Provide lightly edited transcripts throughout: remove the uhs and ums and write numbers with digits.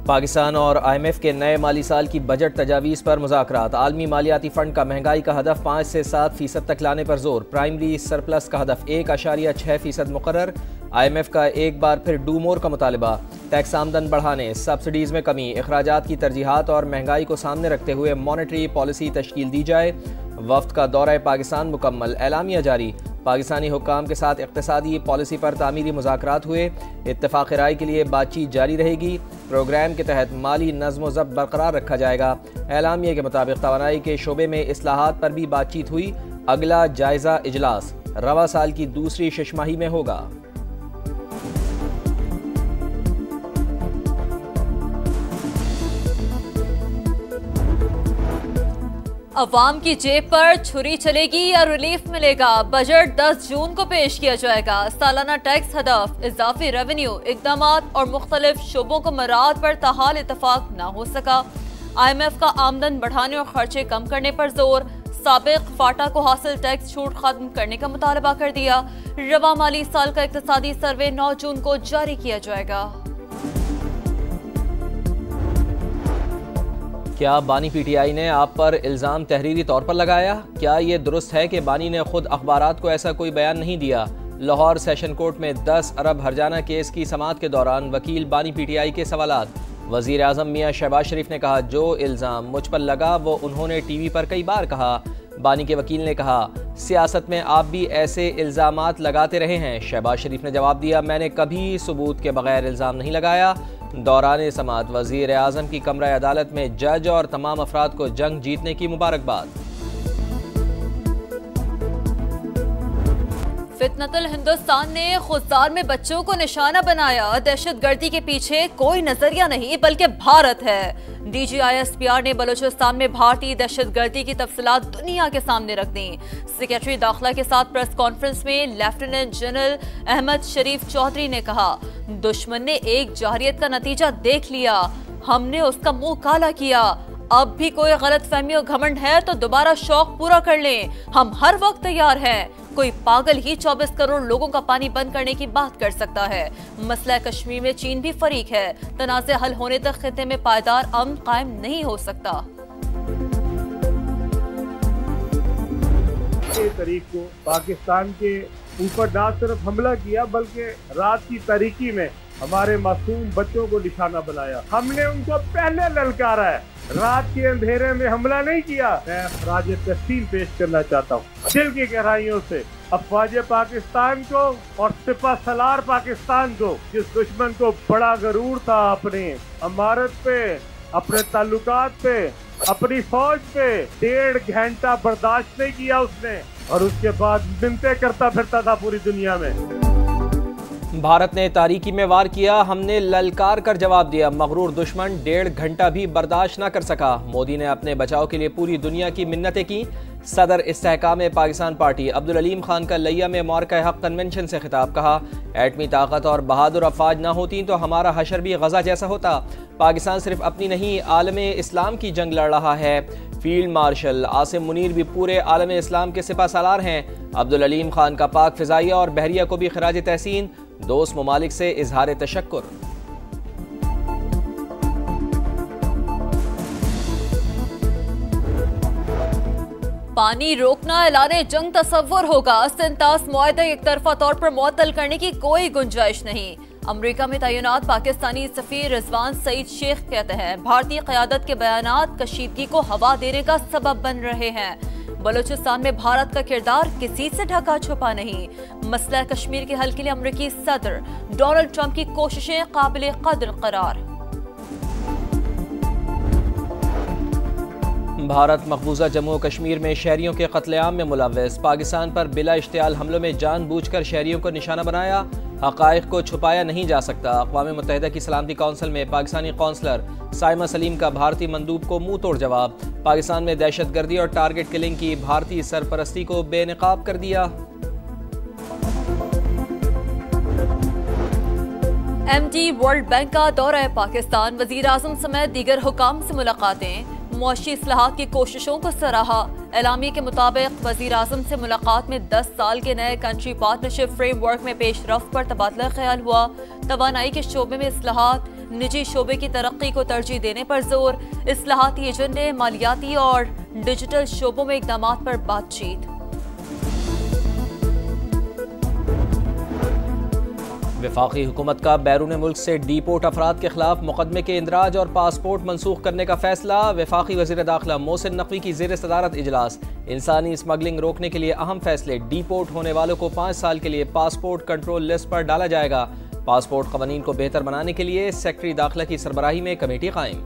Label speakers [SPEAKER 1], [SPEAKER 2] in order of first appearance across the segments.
[SPEAKER 1] पाकिस्तान और IMF के नए माली साल की बजट तजावीज़ पर मुज़ाकरात। आलमी मालियाती फ़ंड का महंगाई का हदफ 5 से 7% तक लाने पर जोर। प्राइमरी सरप्लस का हदफ 1.6% मुकर्रर। IMF का एक बार फिर डू मोर का मुतालबा। टैक्स आमदन बढ़ाने, सब्सिडीज़ में कमी, अखराजात की तरजीहात और महंगाई को सामने रखते हुए मॉनेटरी पॉलिसी तश्कील दी जाए। वफ्द का दौरा पाकिस्तान मुकम्मल, एलामिया जारी। पाकिस्तानी हुक्काम के साथ इक़्तिसादी पॉलिसी पर तामीरी मुज़ाकरात हुए। इत्तफ़ाक़ राय के लिए बातचीत जारी रहेगी। प्रोग्राम के तहत माली नज़्म व ज़ब्त बरकरार रखा जाएगा। एलामिया के मुताबिक तवानाई के शोबे में इस्लाहात पर भी बातचीत हुई। अगला जायज़ा इजलास रवा साल की दूसरी शशमाही में होगा।
[SPEAKER 2] अवाम की जेब पर छुरी चलेगी या रिलीफ मिलेगा? बजट 10 जून को पेश किया जाएगा। सालाना टैक्स हदफ, इजाफी रेवेन्यू, इकदामात और मुख्तलिफ शोबों को मराद पर ताहाल इतफाक न हो सका। IMF का आमदन बढ़ाने और खर्चे कम करने पर जोर। साबिक फाटा को हासिल टैक्स छूट खत्म करने का मुतालबा कर दिया। रवा माली साल का इक्तिसादी सर्वे 9 जून को जारी किया जाएगा।
[SPEAKER 1] क्या बानी PTI ने आप पर इल्ज़ाम तहरीरी तौर पर लगाया? क्या ये दुरुस्त है कि बानी ने खुद अखबारात को ऐसा कोई बयान नहीं दिया? लाहौर सेशन कोर्ट में 10 अरब हर्जाना केस की समाअत के दौरान वकील बानी PTI के सवालात। वज़ीर आज़म मियां शहबाज शरीफ ने कहा, जो इल्ज़ाम मुझ पर लगा वो उन्होंने TV पर कई बार कहा। बानी के वकील ने कहा, सियासत में आप भी ऐसे इल्ज़ामात लगाते रहे हैं। शहबाज शरीफ ने जवाब दिया, मैंने कभी सबूत के बगैर इल्ज़ाम नहीं लगाया। दौरान समाअत वज़ीर आज़म की कमरा अदालत में जज और तमाम अफराद को जंग जीतने की मुबारकबाद।
[SPEAKER 2] फितनतुल हिंदुस्तान ने खुददार में बच्चों को निशाना बनाया। दहशतगर्दी के पीछे कोई नजरिया नहीं बल्कि भारत है। DGISPR ने बलूचिस्तान में भारतीय दहशतगर्दी की तफसीलात दुनिया के सामने रख दी। सेक्रेटरी दाखिला के साथ प्रेस कॉन्फ्रेंस में लेफ्टिनेंट जनरल अहमद शरीफ चौधरी ने कहा, दुश्मन ने एक जाहिरियत का नतीजा देख लिया, हमने उसका मुंह काला किया। अब भी कोई गलतफहमी और घमंड है तो दोबारा शौक पूरा कर लें, हम हर वक्त तैयार हैं। कोई पागल ही 24 करोड़ लोगों का पानी बंद करने की बात कर सकता है। मसला कश्मीर में चीन भी फरीक है। तनाज़े हल होने तक खिते में पायदार अमन कायम नहीं हो सकता।
[SPEAKER 3] तारीख को पाकिस्तान के ऊपर ना सिर्फ हमला किया बल्कि रात की तारीकी में हमारे मासूम बच्चों को निशाना बनाया। हमने उनको पहले ललकारा है, रात के अंधेरे में हमला नहीं किया। मैं खराज तहसीन पेश करना चाहता हूँ दिल की गहराइयों से अफवाज पाकिस्तान को और सिपा सलार पाकिस्तान को, जिस दुश्मन को बड़ा गरूर था अपने अमारत पे, अपने ताल्लुकात पे, अपनी फौज पे। 1.5 घंटा बर्दाश्त नहीं किया उसने और उसके बाद मिन्नतें करता फिरता था पूरी दुनिया में।
[SPEAKER 1] भारत ने तारीकी में वार किया, हमने ललकार कर जवाब दिया। मगरूर दुश्मन 1.5 घंटा भी बर्दाश्त न कर सका। मोदी ने अपने बचाव के लिए पूरी दुनिया की मिन्नतें की। सदर इस्तेहकाम पाकिस्तान पार्टी अब्दुल अलीम खान का लिया में मौरका हक कन्वेंशन से खिताब। कहा, एटमी ताकत और बहादुर अफवाज ना होती तो हमारा हशर भी गजा जैसा होता। पाकिस्तान सिर्फ अपनी नहीं आलमे इस्लाम की जंग लड़ रहा है। फील्ड मार्शल आसिम मुनीर भी पूरे आलमे इस्लाम के सिपा सालार हैं। अब्दुल अलीम खान का पाक फिजाइया और बहरिया को भी खराज तहसीन। दोस्त ममालिक से इजहार तशक्कुर।
[SPEAKER 2] पानी रोकना ऐलाने जंग तस्वुर होगा। सिंतास मुआहदा एक तरफा तौर पर मुअत्तल करने की कोई गुंजाइश नहीं। अमरीका में तैनात पाकिस्तानी सफीर रिजवान सईद शेख कहते हैं, भारतीय क़यादत के बयानात कशीदगी को हवा देने का सबब बन रहे हैं। बलूचिस्तान में भारत का किरदार किसी से ढका छुपा नहीं। मसला कश्मीर के हल के लिए अमरीकी सदर डोनाल्ड ट्रंप की कोशिशें काबिल कदर करार।
[SPEAKER 1] भारत मकबूजा जम्मू कश्मीर में शहरियों के कत्लेआम में मुलव्वस। पाकिस्तान पर बिला इश्तियाल हमलों में जानबूझकर शहरियों को निशाना बनाया। हक़ाइक़ को छुपाया नहीं जा सकता। अक़वाम मुत्तहिदा की सलामती कौंसिल में पाकिस्तानी कौंसलर साइमा सलीम का भारतीय मंदूब को मुंह तोड़ जवाब। पाकिस्तान में दहशतगर्दी और टारगेट किलिंग की भारतीय सरपरस्ती को बेनकाब कर दिया।
[SPEAKER 2] MD वर्ल्ड बैंक का दौरा पाकिस्तान। वज़ीर आज़म समेत दीगर हुकाम से मुलाकातें। मुआशी इस्लाहात की कोशिशों को सराहा। एलामी के मुताबिक वज़ीर आज़म से मुलाकात में 10 साल के नए कंट्री पार्टनरशिप फ्रेमवर्क में पेशरफ्त पर तबादला ख्याल हुआ। तवानाई के शोबे में इस्लाहात, निजी शोबे की तरक्की को तरजीह देने पर जोर, इस्लाहाती एजेंडे, मालियाती और डिजिटल शोबों में इक़दामात पर बातचीत।
[SPEAKER 1] वफाकी हुकूमत का बैरून मुल्क से डीपोर्ट अफराद के खिलाफ मुकदमे के इंदराज और पासपोर्ट मनसूख करने का फैसला। वफाकी वज़ीर दाखिला मोहसिन नकवी की ज़ेर सदारत इजलास। इंसानी स्मगलिंग रोकने के लिए अहम फैसले। डीपोर्ट होने वालों को 5 साल के लिए पासपोर्ट कंट्रोल लिस्ट पर डाला जाएगा। पासपोर्ट क़वानीन को बेहतर बनाने के लिए सेक्रेटरी दाखिला की सरबराही में कमेटी कायम।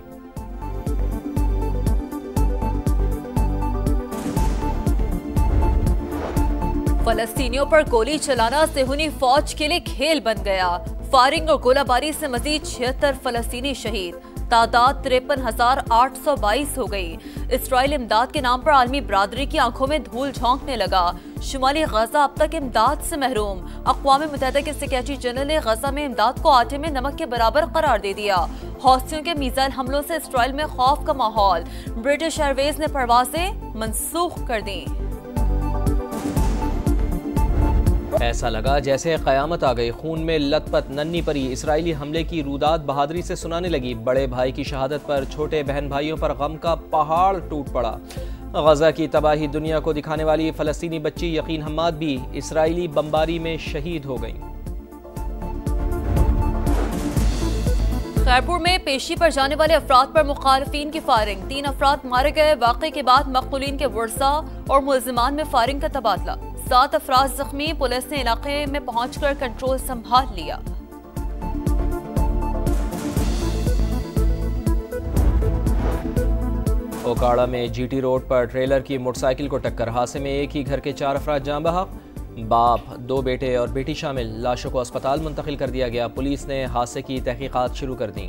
[SPEAKER 2] फलस्तीनियों पर गोली चलाना सेहूनी फौज के लिए खेल बन गया। फायरिंग और गोलाबारी से मजीद 76 फलस्तीनी शहीद, तादाद 53,822 हो गई। इसराइल इमदाद के नाम पर आलमी बरादरी की आंखों में धूल झोंकने लगा। शुमाली गजा अब तक इमदाद से महरूम। अक़वाम मुत्तहिदा के सेक्रेटरी जनरल ने गजा में इमदाद को आटे में नमक के बराबर करार दे दिया। हौसियों के मिसाइल हमलों से इसराइल में खौफ का माहौल। ब्रिटिश एयरवेज ने परवाजें मनसूख कर दी।
[SPEAKER 1] ऐसा लगा जैसे क़यामत आ गई। खून में लथपथ नन्ही परी इसराइली हमले की रूदात बहादुरी से सुनाने लगी। बड़े भाई की शहादत पर छोटे बहन भाइयों पर गम का पहाड़ टूट पड़ा। गजा की तबाही दुनिया को दिखाने वाली फ़लस्तीनी बच्ची यकीन हम्माद भी इसराइली बमबारी में शहीद हो गई।
[SPEAKER 2] खैरपुर में पेशी पर जाने वाले अफराद पर मुखालिफिन की फायरिंग। 3 अफराद मारे गए। वाक़े के बाद मक़तूलीन के वर्सा और मुल्ज़िमान में फायरिंग का तबादला। 7 अफराद जख्मी। पुलिस ने इलाके में पहुंचकर कंट्रोल संभाल लिया।
[SPEAKER 1] ओकाड़ा में जीटी रोड पर ट्रेलर की मोटरसाइकिल को टक्कर। हादसे में एक ही घर के 4 अफराद जान बहक। बाप, 2 बेटे और बेटी शामिल। लाशों को अस्पताल मुंतकिल कर दिया गया। पुलिस ने हादसे की तहकीकात शुरू कर दी।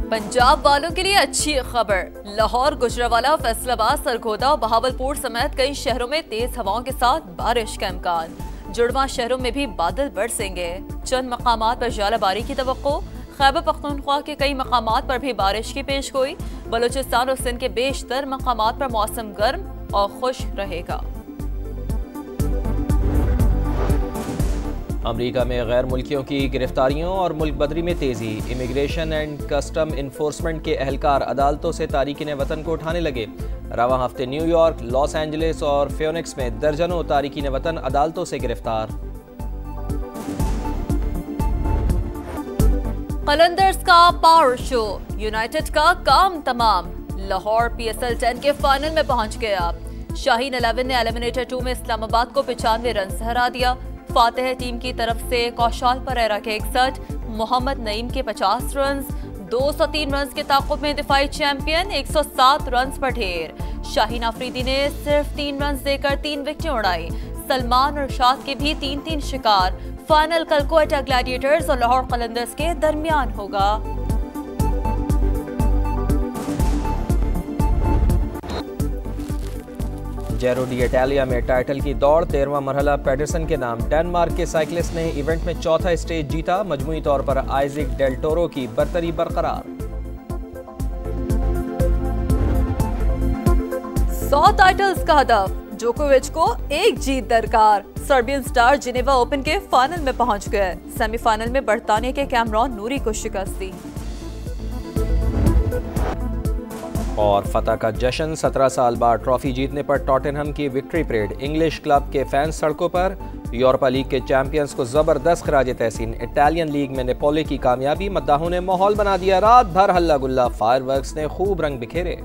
[SPEAKER 2] पंजाब वालों के लिए अच्छी खबर। लाहौर, गुजरावाला, फैसलाबाद, सरगोदा और बहावलपुर समेत कई शहरों में तेज हवाओं के साथ बारिश का इम्कान। जुड़वा शहरों में भी बादल बरसेंगे। चंद मकामात पर ज़ालाबारी की तवक्को। खैबर पख्तूनख्वा के कई मकामात पर भी बारिश की पेशगोई। बलूचिस्तान और सिंध के बेशतर मकामात पर मौसम गर्म और खुश्क रहेगा।
[SPEAKER 1] अमेरिका में गैर मुल्कियों की गिरफ्तारियों और मुल्क बदरी में तेजी। इमिग्रेशन एंड कस्टम इन्फोर्समेंट के एहलकार अदालतों से तारिकीन वतन को उठाने लगे। रवां हफ्ते न्यूयॉर्क, लॉस एंजलिस और फियोनिक्स में दर्जनों तारिकीन वतन अदालतों से गिरफ्तार।
[SPEAKER 2] कलंदर्स का पावर शो। यूनाइटेड का काम तमाम। लाहौर PSL 10 के फाइनल में पहुंच गया। शाहीन 11 ने एलिमिनेटर 2 में इस्लामाबाद को 95 रन से हरा दिया। फातेह टीम की तरफ से कौशाल परेरा के 61, मोहम्मद नईम के 50 रन, 203 रन के ताक़ुब में दिफाई चैंपियन 107 रन पर ढेर। शाहीन आफरीदी ने सिर्फ 3 रन देकर 3 विकेटें उड़ाई। सलमान और शाद के भी 3-3 शिकार। फाइनल कल क्वेटा ग्लैडिएटर्स और लाहौर कलंदर्स के दरमियान होगा।
[SPEAKER 1] जेरो डी इटालिया में टाइटल की दौड़। 13वां मरहला पेडरसन के नाम। डेनमार्क के साइकिलिस्ट ने इवेंट में चौथा स्टेज जीता। मजमूई तौर पर आइजैक डेल टोरो की बरतरी बरकरार।
[SPEAKER 2] 100 टाइटल्स का हदफ। जोकोविच को एक जीत दरकार। सर्बियन स्टार जिनेवा ओपन के फाइनल में पहुंच गए। सेमीफाइनल में बरतानिया के कैमरॉन नूरी को शिकस्त दी।
[SPEAKER 1] और फतह का जश्न। 17 साल बाद ट्रॉफी जीतने पर टॉटनहम की विक्ट्री परेड। इंग्लिश क्लब के फैंस सड़कों पर। यूरोपा लीग के चैंपियंस को जबरदस्त खराज तहसीन। इटालियन लीग में नेपोली की कामयाबी। मद्दाहों ने माहौल बना दिया। रात भर हल्ला गुल्ला। फायरवर्क्स ने खूब रंग बिखेरे।